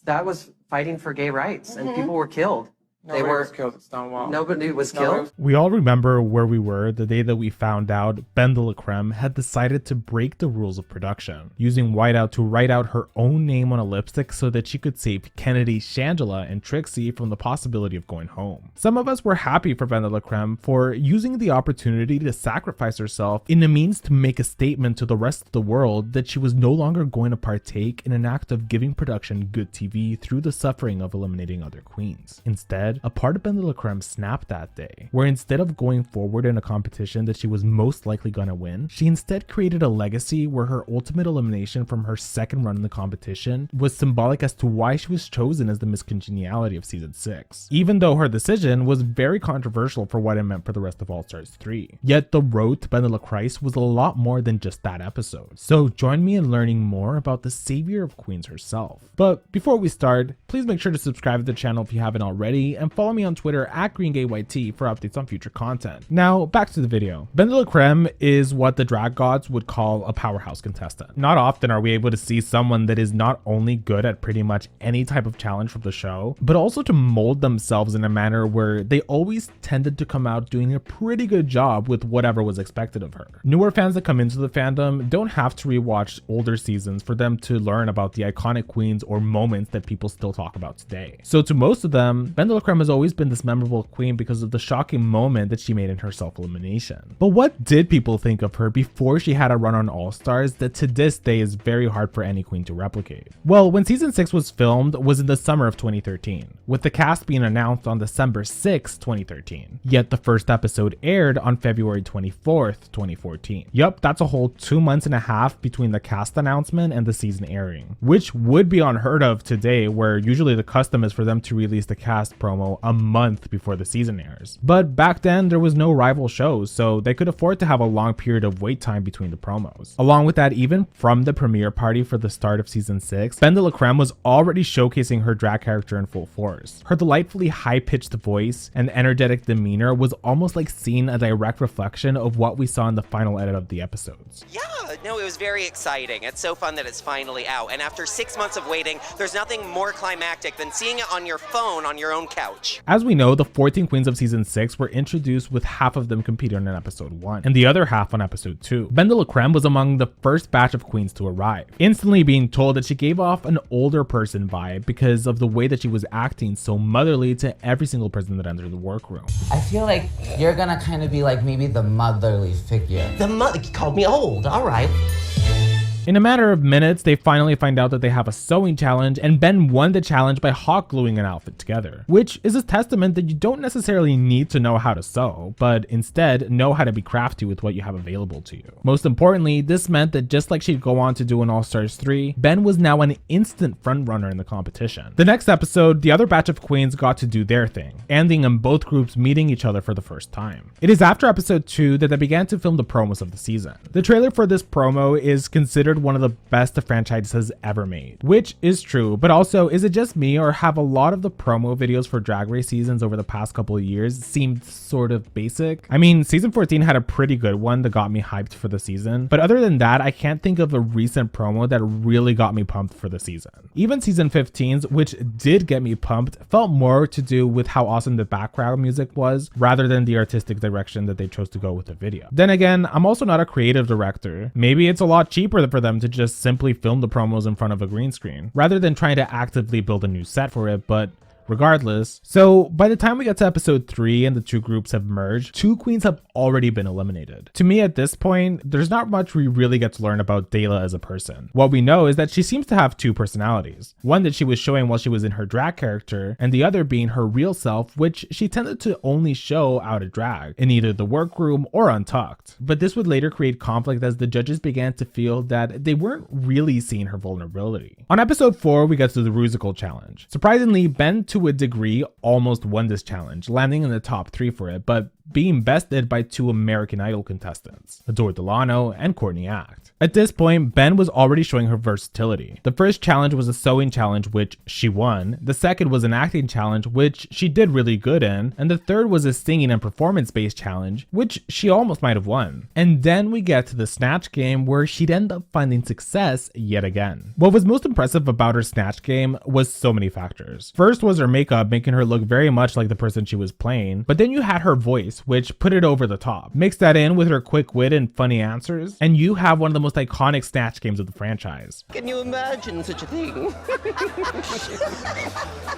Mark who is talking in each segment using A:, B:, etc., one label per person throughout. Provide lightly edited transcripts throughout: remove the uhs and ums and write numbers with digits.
A: that was fighting for gay rights, and people were killed.
B: Nobody was killed at Stonewall.
A: Nobody was killed.
C: We all remember where we were the day that we found out Bendelacreme had decided to break the rules of production, using whiteout to write out her own name on a lipstick so that she could save Kennedy, Shangela, and Trixie from the possibility of going home. Some of us were happy for Bendelacreme for using the opportunity to sacrifice herself in a means to make a statement to the rest of the world that she was no longer going to partake in an act of giving production good TV through the suffering of eliminating other queens. Instead, a part of Bendelacreme snapped that day, where instead of going forward in a competition that she was most likely gonna win, she instead created a legacy where her ultimate elimination from her second run in the competition was symbolic as to why she was chosen as the Miss Congeniality of season 6, even though her decision was very controversial for what it meant for the rest of All Stars 3. Yet the road to Bendelachrist was a lot more than just that episode, so join me in learning more about the savior of queens herself. But before we start, please make sure to subscribe to the channel if you haven't already, and follow me on Twitter at GreenGayYT for updates on future content. Now, back to the video. Bendelacreme is what the drag gods would call a powerhouse contestant. Not often are we able to see someone that is not only good at pretty much any type of challenge from the show, but also to mold themselves in a manner where they always tended to come out doing a pretty good job with whatever was expected of her. Newer fans that come into the fandom don't have to rewatch older seasons for them to learn about the iconic queens or moments that people still talk about today. So to most of them, Bendelacreme has always been this memorable queen because of the shocking moment that she made in her self-elimination. But what did people think of her before she had a run on All Stars that to this day is very hard for any queen to replicate? Well, when season 6 was filmed was in the summer of 2013, with the cast being announced on December 6, 2013. Yet the first episode aired on February 24th, 2014. Yup, that's a whole 2 months and a half between the cast announcement and the season airing, which would be unheard of today, where usually the custom is for them to release the cast promo a month before the season airs. But back then there was no rival shows, so they could afford to have a long period of wait time between the promos. Along with that, even from the premiere party for the start of season 6, Bendelacreme was already showcasing her drag character in full force. Her delightfully high-pitched voice and energetic demeanor was almost like seeing a direct reflection of what we saw in the final edit of the episodes.
D: Yeah, no, it was very exciting. It's so fun that it's finally out, and after 6 months of waiting, there's nothing more climactic than seeing it on your phone on your own couch.
C: As we know, the 14 queens of season 6 were introduced with half of them competing on episode 1 and the other half on episode 2. Bendelacreme was among the first batch of queens to arrive, instantly being told that she gave off an older person vibe because of the way that she was acting so motherly to every single person that entered the workroom.
E: I feel like you're gonna kind of be like maybe the motherly figure.
F: The mother called me old, all right.
C: In a matter of minutes, they finally find out that they have a sewing challenge, and Ben won the challenge by hot gluing an outfit together, which is a testament that you don't necessarily need to know how to sew, but instead know how to be crafty with what you have available to you. Most importantly, this meant that just like she'd go on to do in All Stars 3, Ben was now an instant frontrunner in the competition. The next episode, the other batch of queens got to do their thing, ending in both groups meeting each other for the first time. It is after episode 2 that they began to film the promos of the season. The trailer for this promo is considered one of the best the franchise has ever made, which is true, but also, is it just me, or have a lot of the promo videos for Drag Race seasons over the past couple of years seemed sort of basic? I mean, season 14 had a pretty good one that got me hyped for the season, but other than that, I can't think of a recent promo that really got me pumped for the season. Even season 15's, which did get me pumped, felt more to do with how awesome the background music was rather than the artistic direction that they chose to go with the video. Then again, I'm also not a creative director. Maybe it's a lot cheaper for them to just simply film the promos in front of a green screen rather than trying to actively build a new set for it, but regardless. So by the time we get to episode 3 and the two groups have merged, 2 queens have already been eliminated. To me at this point, there's not much we really get to learn about Dela as a person. What we know is that she seems to have 2 personalities. One that she was showing while she was in her drag character, and the other being her real self, which she tended to only show out of drag, in either the workroom or untucked. But this would later create conflict as the judges began to feel that they weren't really seeing her vulnerability. On episode 4, we get to the Rusical challenge. Surprisingly, Ben to a degree almost won this challenge, landing in the top 3 for it, but being bested by 2 American Idol contestants, Adore Delano and Courtney Act. At this point, Ben was already showing her versatility. The first challenge was a sewing challenge, which she won. The second was an acting challenge, which she did really good in. And the third was a singing and performance-based challenge, which she almost might have won. And then we get to the Snatch Game, where she'd end up finding success yet again. What was most impressive about her Snatch Game was so many factors. First was her makeup, making her look very much like the person she was playing, but then you had her voice, which put it over the top. Mix that in with her quick wit and funny answers, and you have one of the most iconic Snatch Games of the franchise.
F: Can you imagine such a thing?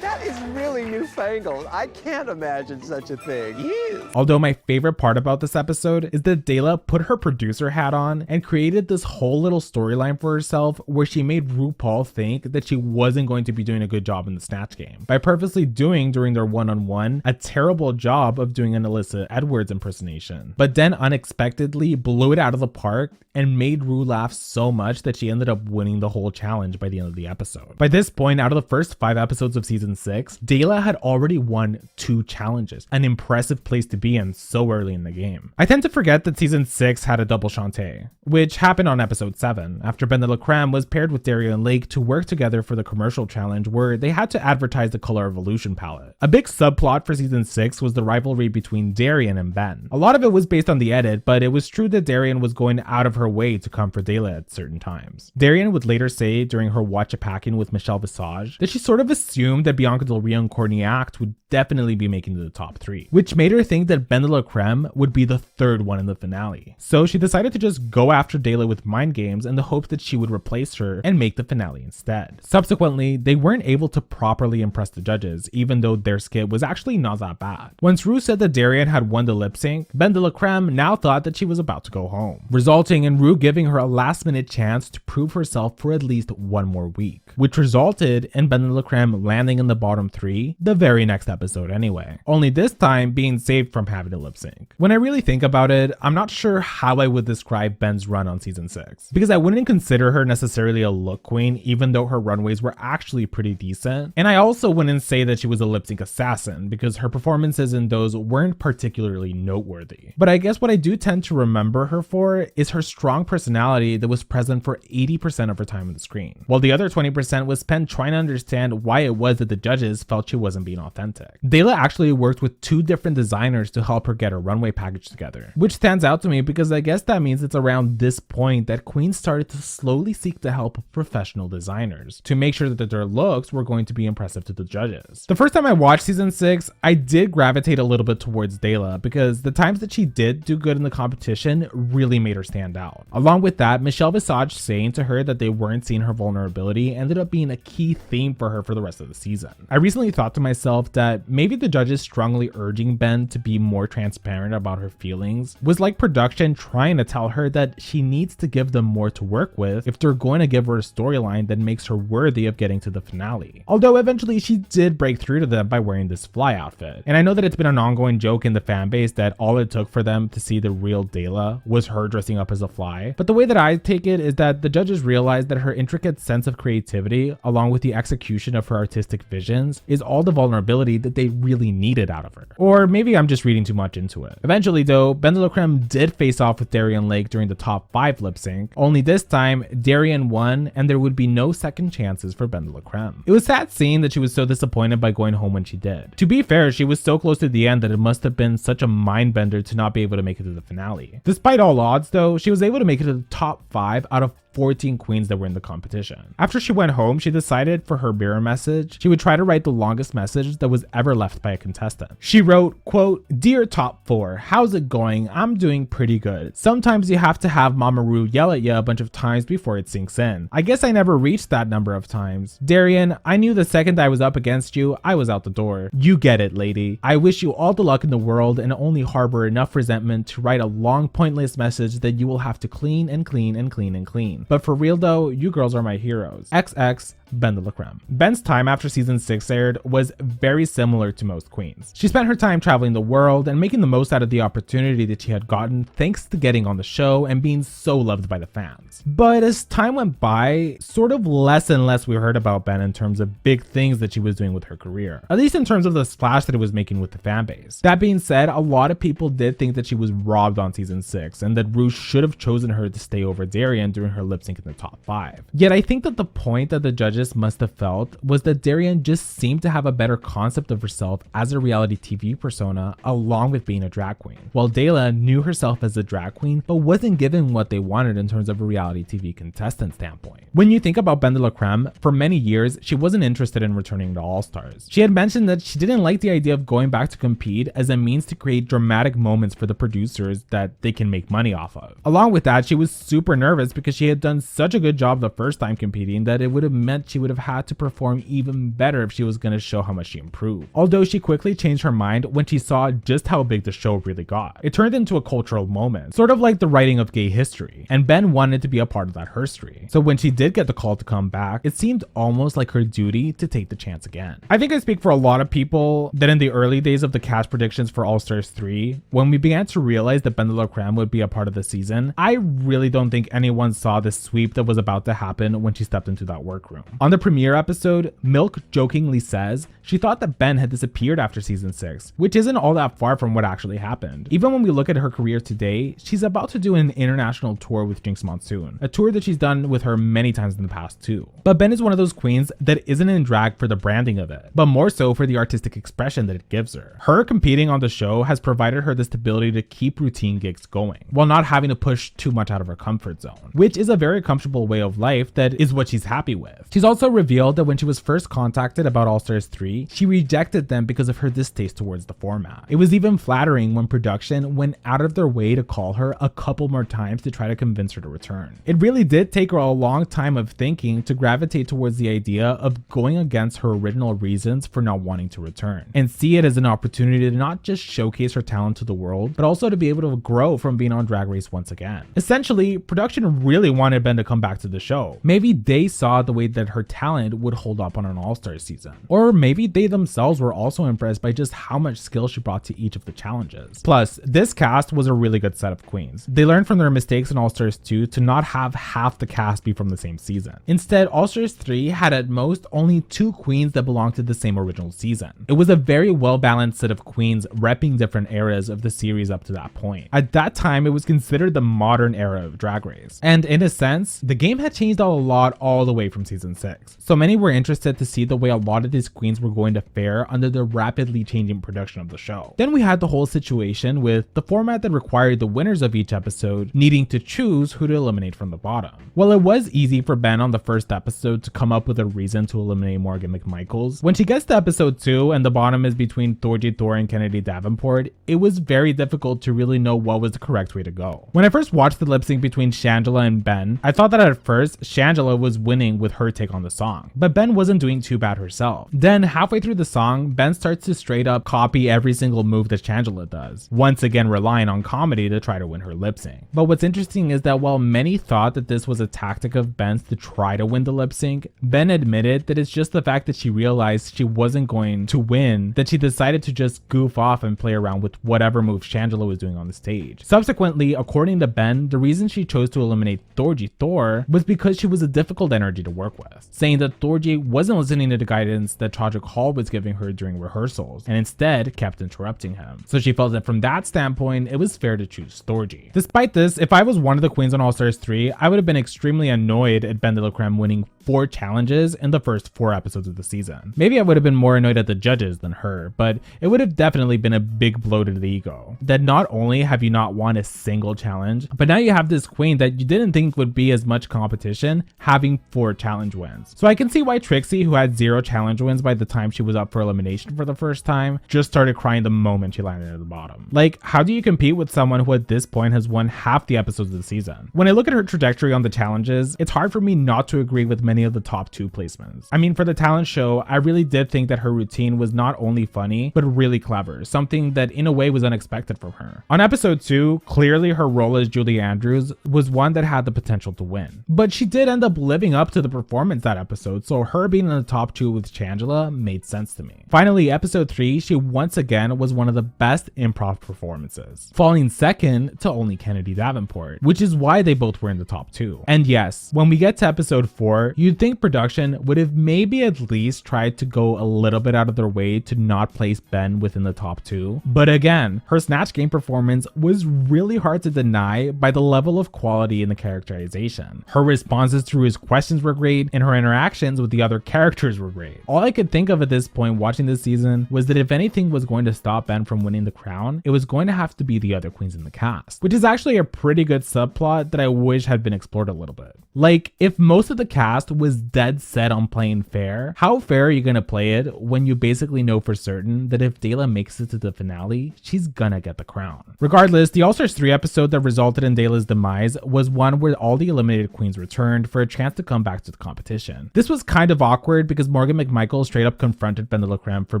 G: That is really newfangled. I can't imagine such a thing. Yes.
C: Although my favorite part about this episode is that Dela put her producer hat on and created this whole little storyline for herself where she made RuPaul think that she wasn't going to be doing a good job in the Snatch Game by purposely doing during their one-on-one a terrible job of doing an Alyssa Edwards impersonation, but then unexpectedly blew it out of the park and made Ru laugh so much that she ended up winning the whole challenge by the end of the episode. By this point, out of the first 5 episodes of season 6, Dela had already won 2 challenges, an impressive place to be in so early in the game. I tend to forget that season 6 had a double Shantae, which happened on episode 7, after Bendelacreme was paired with Darian Lake to work together for the commercial challenge where they had to advertise the Color Evolution palette. A big subplot for season 6 was the rivalry between Darian and Ben. A lot of it was based on the edit, but it was true that Darian was going out of her way to come for Dela at certain times. Darian would later say during her watch-a-packing with Michelle Visage that she sort of assumed that Bianca Del Rio and Courtney Act would definitely be making the top 3, which made her think that Bendelacreme would be the 3rd one in the finale. So she decided to just go after Dela with mind games in the hope that she would replace her and make the finale instead. Subsequently, they weren't able to properly impress the judges, even though their skit was actually not that bad. Once Ru said that Darian had won the lip sync, Bendelacreme now thought that she was about to go home, resulting in Ru giving her a last-minute chance to prove herself for at least 1 more week, which resulted in Bendelacreme landing in the bottom 3 the very next episode anyway, only this time being saved from having a lip sync. When I really think about it, I'm not sure how I would describe Ben's run on season 6, because I wouldn't consider her necessarily a look queen, even though her runways were actually pretty decent, and I also wouldn't say that she was a lip sync assassin, because her performances in those weren't particularly noteworthy. But I guess what I do tend to remember her for is her strong personality that was present for 80% of her time on the screen, while the other 20% was spent trying to understand why it was that the judges felt she wasn't being authentic. Dela actually worked with 2 different designers to help her get her runway package together, which stands out to me because I guess that means it's around this point that Queen started to slowly seek the help of professional designers to make sure that their looks were going to be impressive to the judges. The first time I watched season 6, I did gravitate a little bit towards Dela because the times that she did do good in the competition really made her stand out. Along with that, Michelle Visage saying to her that they weren't seeing her vulnerability ended up being a key theme for her for the rest of the season. I recently thought to myself that maybe the judges strongly urging Ben to be more transparent about her feelings was like production trying to tell her that she needs to give them more to work with if they're going to give her a storyline that makes her worthy of getting to the finale. Although eventually she did break through to them by wearing this fly outfit. And I know that it's been an ongoing joke in the fan base that all it took for them to see the real Dela was her dressing up as a fly, but the way that I take it is that the judges realized that her intricate sense of creativity, along with the execution of her artistic visions, is all the vulnerability that they really needed out of her. Or maybe I'm just reading too much into it. Eventually though, Bendelacreme did face off with Darian Lake during the top 5 lip sync, only this time Darian won and there would be no second chances for Bendelacreme. It was sad seeing that she was so disappointed by going home when she did. To be fair, she was so close to the end that it must have been such a mind bender to not be able to make it to the finale. Despite all odds though, she was able to make it to the top 5 out of 14 queens that were in the competition. After she went home, she decided for her mirror message, she would try to write the longest message that was ever left by a contestant. She wrote, quote, "Dear top 4, how's it going? I'm doing pretty good. Sometimes you have to have Mama Ru yell at you a bunch of times before it sinks in. I guess I never reached that number of times. Darian, I knew the second I was up against you, I was out the door. You get it, lady. I wish you all the luck in the world and only harbor enough resentment to write a long pointless message that you will have to clean and clean and clean and clean. But for real though, you girls are my heroes. XX, Bendelacreme. Ben's time after season 6 aired was very similar to most queens. She spent her time traveling the world and making the most out of the opportunity that she had gotten thanks to getting on the show and being so loved by the fans. But as time went by, sort of less and less we heard about Ben in terms of big things that she was doing with her career, at least in terms of the splash that it was making with the fan base. That being said, a lot of people did think that she was robbed on season 6 and that Rouge should have chosen her to stay over Darian during her lip sync in the top 5. Yet I think that the point that the judges must have felt was that Darian just seemed to have a better concept of herself as a reality TV persona along with being a drag queen, while Dela knew herself as a drag queen but wasn't given what they wanted in terms of a reality TV contestant standpoint. When you think about Bendelacreme, for many years she wasn't interested in returning to All Stars. She had mentioned that she didn't like the idea of going back to compete as a means to create dramatic moments for the producers that they can make money off of. Along with that, she was super nervous because she had done such a good job the first time competing that it would have meant she would have had to perform even better if she was going to show how much she improved. Although she quickly changed her mind when she saw just how big the show really got. It turned into a cultural moment, sort of like the writing of gay history, and Ben wanted to be a part of that history. So when she did get the call to come back, it seemed almost like her duty to take the chance again. I think I speak for a lot of people that in the early days of the cast predictions for All Stars 3, when we began to realize that Bendelacreme would be a part of the season, I really don't think anyone saw the sweep that was about to happen when she stepped into that workroom. On the premiere episode, Milk jokingly says she thought that Ben had disappeared after season 6, which isn't all that far from what actually happened. Even when we look at her career today, she's about to do an international tour with Jinx Monsoon, a tour that she's done with her many times in the past too. But Ben is one of those queens that isn't in drag for the branding of it, but more so for the artistic expression that it gives her. Her competing on the show has provided her the stability to keep routine gigs going, while not having to push too much out of her comfort zone, which is a very comfortable way of life that is what she's happy with. She's also revealed that when she was first contacted about All Stars 3, she rejected them because of her distaste towards the format. It was even flattering when production went out of their way to call her a couple more times to try to convince her to return. It really did take her a long time of thinking to gravitate towards the idea of going against her original reasons for not wanting to return, and see it as an opportunity to not just showcase her talent to the world, but also to be able to grow from being on Drag Race once again. Essentially, production really wanted Ben to come back to the show. Maybe they saw the way that her talent would hold up on an All-Stars season, or maybe they themselves were also impressed by just how much skill she brought to each of the challenges. Plus, this cast was a really good set of queens. They learned from their mistakes in All-Stars 2 to not have half the cast be from the same season. Instead, All-Stars 3 had at most only 2 queens that belonged to the same original season. It was a very well-balanced set of queens repping different eras of the series up to that point. At that time, it was considered the modern era of Drag Race. And in a sense, the game had changed a lot all the way from season 6. So many were interested to see the way a lot of these queens were going to fare under the rapidly changing production of the show. Then we had the whole situation with the format that required the winners of each episode needing to choose who to eliminate from the bottom. While it was easy for Ben on the first episode to come up with a reason to eliminate Morgan McMichaels, when she gets to episode 2 and the bottom is between Thorgy Thor and Kennedy Davenport, it was very difficult to really know what was the correct way to go. When I first watched the lip sync between Shangela and Ben, I thought that at first Shangela was winning with her take on the song, but Ben wasn't doing too bad herself. Then halfway through the song, Ben starts to straight up copy every single move that Shangela does, once again relying on comedy to try to win her lip sync. But what's interesting is that while many thought that this was a tactic of Ben's to try to win the lip sync, Ben admitted that it's just the fact that she realized she wasn't going to win that she decided to just goof off and play around with whatever move Shangela was doing on the stage. Subsequently, according to Ben, the reason she chose to eliminate Thorgy Thor was because she was a difficult energy to work with, saying that Thorgy wasn't listening to the guidance that Todrick Hall was giving her during rehearsals and instead kept interrupting him. So she felt that from that standpoint, it was fair to choose Thorgy. Despite this, if I was one of the queens on All Stars 3, I would have been extremely annoyed at Bendelacreme winning 4 challenges in the first 4 episodes of the season. Maybe I would have been more annoyed at the judges than her, but it would have definitely been a big blow to the ego. That not only have you not won a single challenge, but now you have this queen that you didn't think would be as much competition having 4 challenge wins. So I can see why Trixie, who had 0 challenge wins by the time she was up for elimination for the first time, just started crying the moment she landed at the bottom. Like, how do you compete with someone who at this point has won half the episodes of the season? When I look at her trajectory on the challenges, it's hard for me not to agree with many many of the top 2 placements. I mean, for the talent show, I really did think that her routine was not only funny, but really clever, something that in a way was unexpected from her. On episode 2, clearly her role as Julie Andrews was one that had the potential to win. But she did end up living up to the performance that episode, so her being in the top 2 with Shangela made sense to me. Finally, episode 3, she once again was one of the best improv performances, falling second to only Kennedy Davenport, which is why they both were in the top 2. And yes, when we get to episode 4, you'd think production would have maybe at least tried to go a little bit out of their way to not place Ben within the top 2. But again, her Snatch Game performance was really hard to deny by the level of quality in the characterization. Her responses to his questions were great, and her interactions with the other characters were great. All I could think of at this point watching this season was that if anything was going to stop Ben from winning the crown, it was going to have to be the other queens in the cast, which is actually a pretty good subplot that I wish had been explored a little bit. Like, if most of the cast was dead set on playing fair, how fair are you gonna play it when you basically know for certain that if Dela makes it to the finale, she's gonna get the crown? Regardless, the All-Stars 3 episode that resulted in Dela's demise was one where all the eliminated queens returned for a chance to come back to the competition. This was kind of awkward because Morgan McMichael straight up confronted Bendelacreme for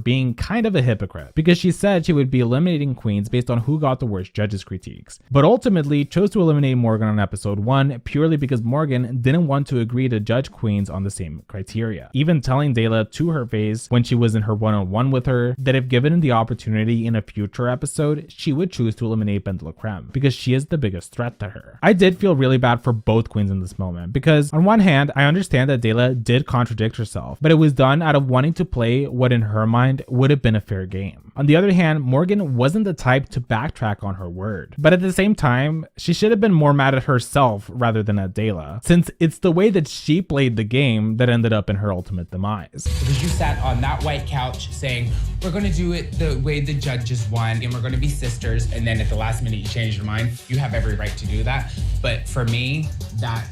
C: being kind of a hypocrite, because she said she would be eliminating queens based on who got the worst judges' critiques, but ultimately chose to eliminate Morgan on episode 1 purely because Morgan didn't want to agree to judge queens on the same criteria, even telling Dela to her face when she was in her one-on-one with her that if given the opportunity in a future episode, she would choose to eliminate Bendelacreme because she is the biggest threat to her. I did feel really bad for both queens in this moment because on one hand, I understand that Dela did contradict herself, but it was done out of wanting to play what in her mind would have been a fair game. On the other hand, Morgan wasn't the type to backtrack on her word, but at the same time, she should have been more mad at herself rather than at Dela, since it's the way that she played the game that ended up in her ultimate demise.
H: Because you sat on that white couch saying, we're gonna do it the way the judges want and we're gonna be sisters, and then at the last minute you changed your mind. You have every right to do that. But for me, that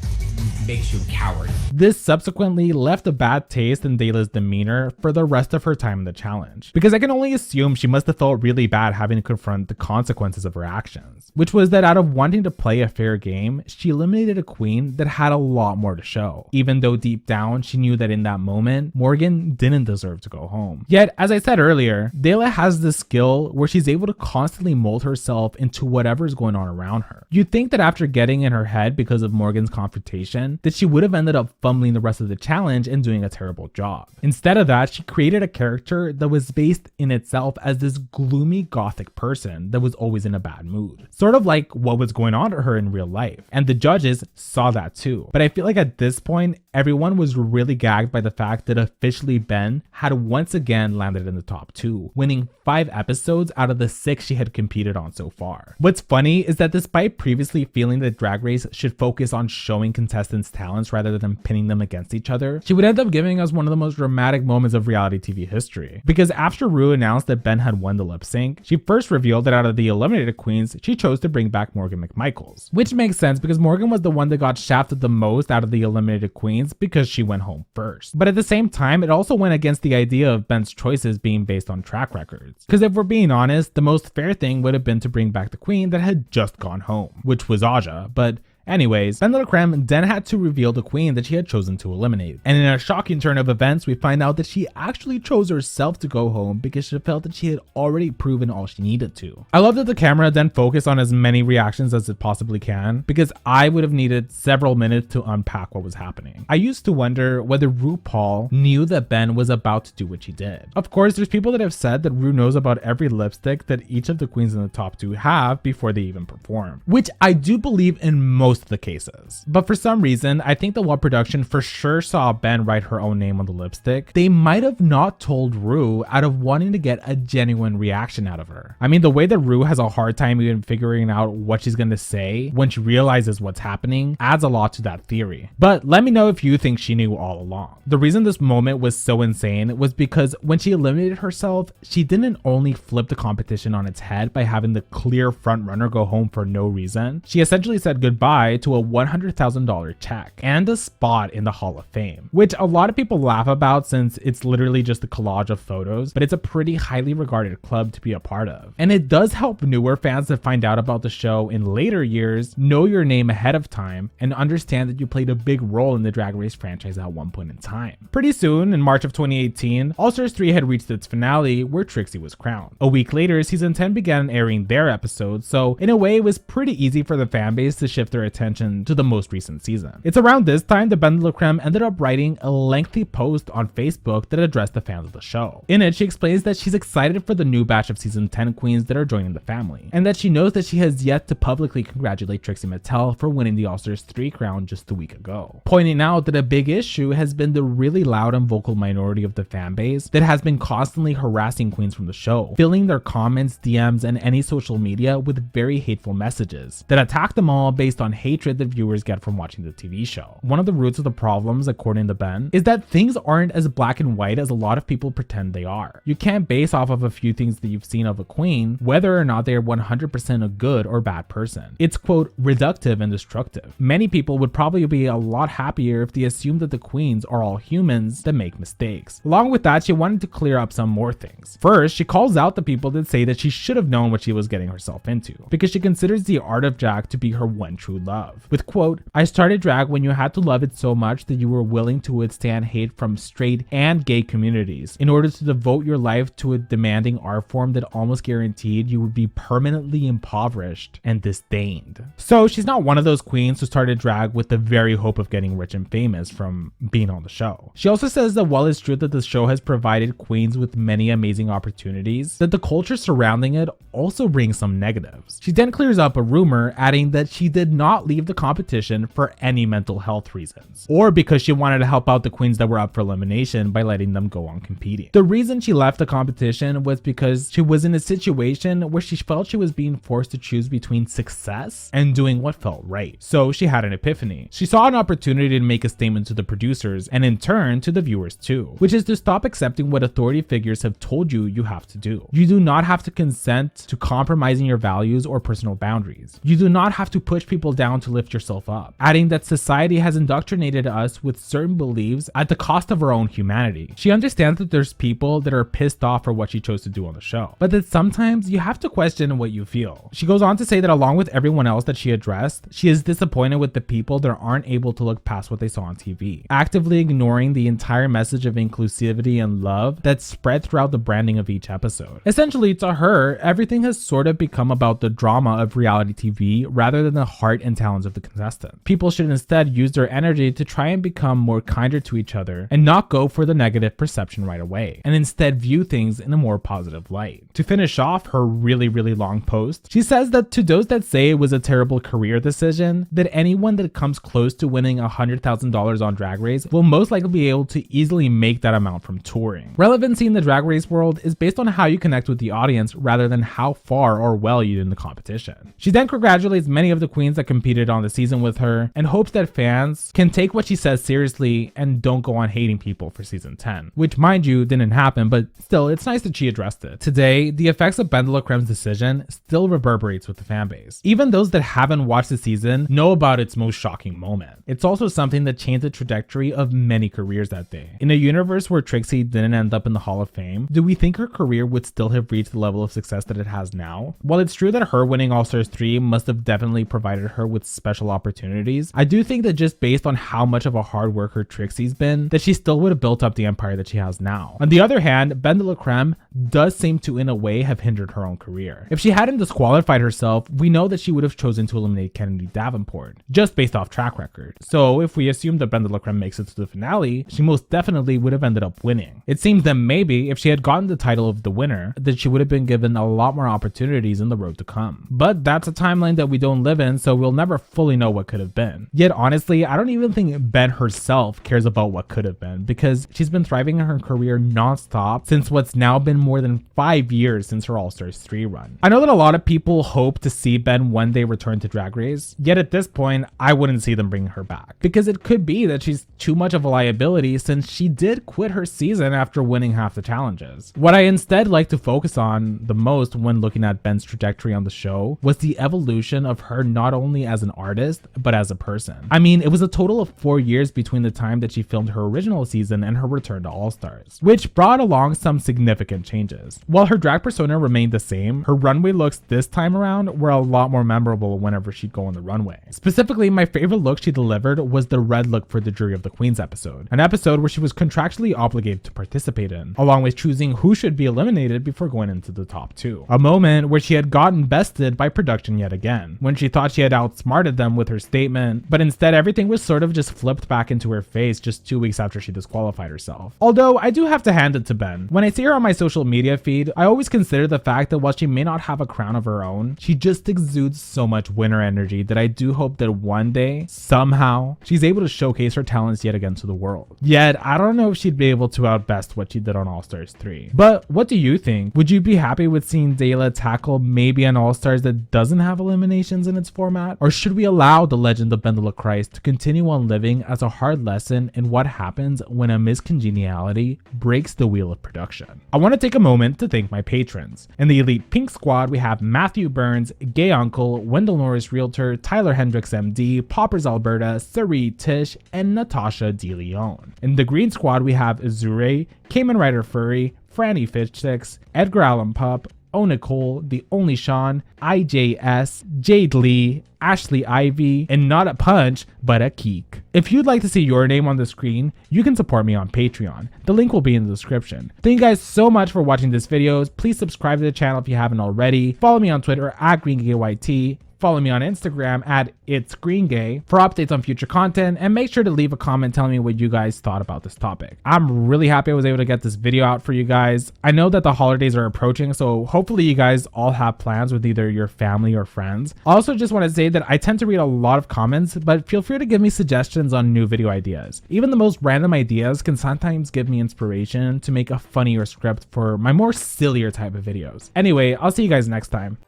H: makes you a coward.
C: This subsequently left a bad taste in Dela's demeanor for the rest of her time in the challenge, because I can only assume she must have felt really bad having to confront the consequences of her actions, which was that out of wanting to play a fair game, she eliminated a queen that had a lot more to show, even though deep down she knew that in that moment, Morgan didn't deserve to go home. Yet, as I said earlier, Dela has this skill where she's able to constantly mold herself into whatever's going on around her. You'd think that after getting in her head because of Morgan's confrontation, that she would have ended up fumbling the rest of the challenge and doing a terrible job. Instead of that, she created a character that was based in itself as this gloomy gothic person that was always in a bad mood. Sort of like what was going on to her in real life. And the judges saw that too. But I feel like at this point, everyone was really gagged by the fact that officially Ben had once again landed in the top 2, winning 5 episodes out of the 6 she had competed on so far. What's funny is that despite previously feeling that Drag Race should focus on showing contestants' talents rather than pinning them against each other, she would end up giving us one of the most dramatic moments of reality TV history. Because after Rue announced that Ben had won the lip sync, she first revealed that out of the eliminated queens, she chose to bring back Morgan McMichaels. Which makes sense because Morgan was the one that got shafted the most out of the eliminated queens because she went home first. But at the same time, it also went against the idea of Ben's choices being based on track records. Because if we're being honest, the most fair thing would have been to bring back the queen that had just gone home, which was Aja, but anyways, Bendelacreme then had to reveal the queen that she had chosen to eliminate. And in a shocking turn of events, we find out that she actually chose herself to go home because she felt that she had already proven all she needed to. I love that the camera then focused on as many reactions as it possibly can, because I would have needed several minutes to unpack what was happening. I used to wonder whether RuPaul knew that Ben was about to do what she did. Of course, there's people that have said that Ru knows about every lipstick that each of the queens in the top 2 have before they even perform, which I do believe in most of the cases. But for some reason, I think that while production for sure saw Ben write her own name on the lipstick, they might have not told Ru out of wanting to get a genuine reaction out of her. I mean, the way that Ru has a hard time even figuring out what she's gonna say when she realizes what's happening adds a lot to that theory. But let me know if you think she knew all along. The reason this moment was so insane was because when she eliminated herself, she didn't only flip the competition on its head by having the clear front runner go home for no reason. She essentially said goodbye tied to a $100,000 check and a spot in the Hall of Fame, which a lot of people laugh about since it's literally just a collage of photos, but it's a pretty highly regarded club to be a part of. And it does help newer fans that find out about the show in later years know your name ahead of time and understand that you played a big role in the Drag Race franchise at one point in time. Pretty soon, in March of 2018, All Stars 3 had reached its finale where Trixie was crowned. A week later, season 10 began airing their episodes, so in a way it was pretty easy for the fanbase to shift their attention to the most recent season. It's around this time that Bendelacreme ended up writing a lengthy post on Facebook that addressed the fans of the show. In it, she explains that she's excited for the new batch of season 10 queens that are joining the family, and that she knows that she has yet to publicly congratulate Trixie Mattel for winning the All Stars 3 crown just a week ago, pointing out that a big issue has been the really loud and vocal minority of the fanbase that has been constantly harassing queens from the show, filling their comments, DMs, and any social media with very hateful messages that attack them all based on hatred that viewers get from watching the TV show. One of the roots of the problems, according to Ben, is that things aren't as black and white as a lot of people pretend they are. You can't base off of a few things that you've seen of a queen whether or not they are 100% a good or bad person. It's quote reductive and destructive. Many people would probably be a lot happier if they assumed that the queens are all humans that make mistakes. Along with that, she wanted to clear up some more things. First, she calls out the people that say that she should have known what she was getting herself into, because she considers the art of drag to be her one true love. With quote, "I started drag when you had to love it so much that you were willing to withstand hate from straight and gay communities in order to devote your life to a demanding art form that almost guaranteed you would be permanently impoverished and disdained." So she's not one of those queens who started drag with the very hope of getting rich and famous from being on the show. She also says that while it's true that the show has provided queens with many amazing opportunities, that the culture surrounding it also brings some negatives. She then clears up a rumor, adding that she did not leave the competition for any mental health reasons, or because she wanted to help out the queens that were up for elimination by letting them go on competing. The reason she left the competition was because she was in a situation where she felt she was being forced to choose between success and doing what felt right. So she had an epiphany. She saw an opportunity to make a statement to the producers and in turn to the viewers too, which is to stop accepting what authority figures have told you have to do. You do not have to consent to compromising your values or personal boundaries. You do not have to push people down to lift yourself up, adding that society has indoctrinated us with certain beliefs at the cost of our own humanity. She understands that there's people that are pissed off for what she chose to do on the show, but that sometimes you have to question what you feel. She goes on to say that along with everyone else that she addressed, she is disappointed with the people that aren't able to look past what they saw on TV, actively ignoring the entire message of inclusivity and love that's spread throughout the branding of each episode. Essentially, to her, everything has sort of become about the drama of reality TV rather than the heart and talents of the contestant. People should instead use their energy to try and become more kinder to each other and not go for the negative perception right away, and instead view things in a more positive light. To finish off her really long post, she says that to those that say it was a terrible career decision, that anyone that comes close to winning $100,000 on Drag Race will most likely be able to easily make that amount from touring. Relevancy in the Drag Race world is based on how you connect with the audience rather than how far or well you did in the competition. She then congratulates many of the queens that competed on the season with her and hopes that fans can take what she says seriously and don't go on hating people for season 10, which mind you didn't happen, but still it's nice that she addressed it. Today, the effects of Bendelacreme's decision still reverberates with the fanbase. Even those that haven't watched the season know about its most shocking moment. It's also something that changed the trajectory of many careers that day. In a universe where Trixie didn't end up in the Hall of Fame, do we think her career would still have reached the level of success that it has now? While it's true that her winning All Stars 3 must have definitely provided her with special opportunities, I do think that just based on how much of a hard worker Trixie's been, that she still would have built up the empire that she has now. On the other hand, Bendelacreme does seem to in a way have hindered her own career. If she hadn't disqualified herself, we know that she would have chosen to eliminate Kennedy Davenport, just based off track record. So if we assume that Bendelacreme makes it to the finale, she most definitely would have ended up winning. It seems that maybe if she had gotten the title of the winner, that she would have been given a lot more opportunities in the road to come. But that's a timeline that we don't live in, so we'll never fully know what could have been. Yet honestly, I don't even think Ben herself cares about what could have been, because she's been thriving in her career non-stop since what's now been more than 5 years since her All-Stars 3 run. I know that a lot of people hope to see Ben one day return to Drag Race, yet at this point, I wouldn't see them bring her back. Because it could be that she's too much of a liability since she did quit her season after winning half the challenges. What I instead like to focus on the most when looking at Ben's trajectory on the show was the evolution of her not only as an artist, but as a person. I mean, it was a total of 4 years between the time that she filmed her original season and her return to All-Stars, which brought along some significant changes. While her drag persona remained the same, her runway looks this time around were a lot more memorable whenever she'd go on the runway. Specifically, my favorite look she delivered was the red look for the Jury of the Queens episode, an episode where she was contractually obligated to participate in, along with choosing who should be eliminated before going into the top 2. A moment where she had gotten bested by production yet again, when she thought she had outsmarted them with her statement, but instead everything was sort of just flipped back into her face just 2 weeks after she disqualified herself. Although I do have to hand it to Ben. When I see her on my social media feed, I always consider the fact that while she may not have a crown of her own, she just exudes so much winner energy that I do hope that one day, somehow, she's able to showcase her talents yet again to the world. Yet, I don't know if she'd be able to outbest what she did on All-Stars 3. But what do you think? Would you be happy with seeing Dela tackle maybe an All-Stars that doesn't have eliminations in its format? Or should we allow the legend of Bendelacrist to continue on living as a hard lesson in what happens when a miscongeniality breaks the wheel of production? I want to take a moment to thank my patrons. In the Elite Pink Squad, we have Matthew Burns, Gay Uncle, Wendell Norris Realtor, Tyler Hendricks MD, Poppers Alberta, Sari Tish, and Natasha De Leon. In the Green Squad, we have Azure, Cayman Rider Furry, Franny Fitchsticks, Edgar Allan Pup, O Nicole, The Only Sean, IJS, Jade Lee, Ashley Ivy, and not a punch, but a keek. If you'd like to see your name on the screen, you can support me on Patreon. The link will be in the description. Thank you guys so much for watching this video. Please subscribe to the channel if you haven't already. Follow me on Twitter at GreenGayYT. Follow me on Instagram at itsGreenGay for updates on future content, and make sure to leave a comment telling me what you guys thought about this topic. I'm really happy I was able to get this video out for you guys. I know that the holidays are approaching, so hopefully you guys all have plans with either your family or friends. I also just want to say that I tend to read a lot of comments, but feel free to give me suggestions on new video ideas. Even the most random ideas can sometimes give me inspiration to make a funnier script for my more sillier type of videos. Anyway, I'll see you guys next time.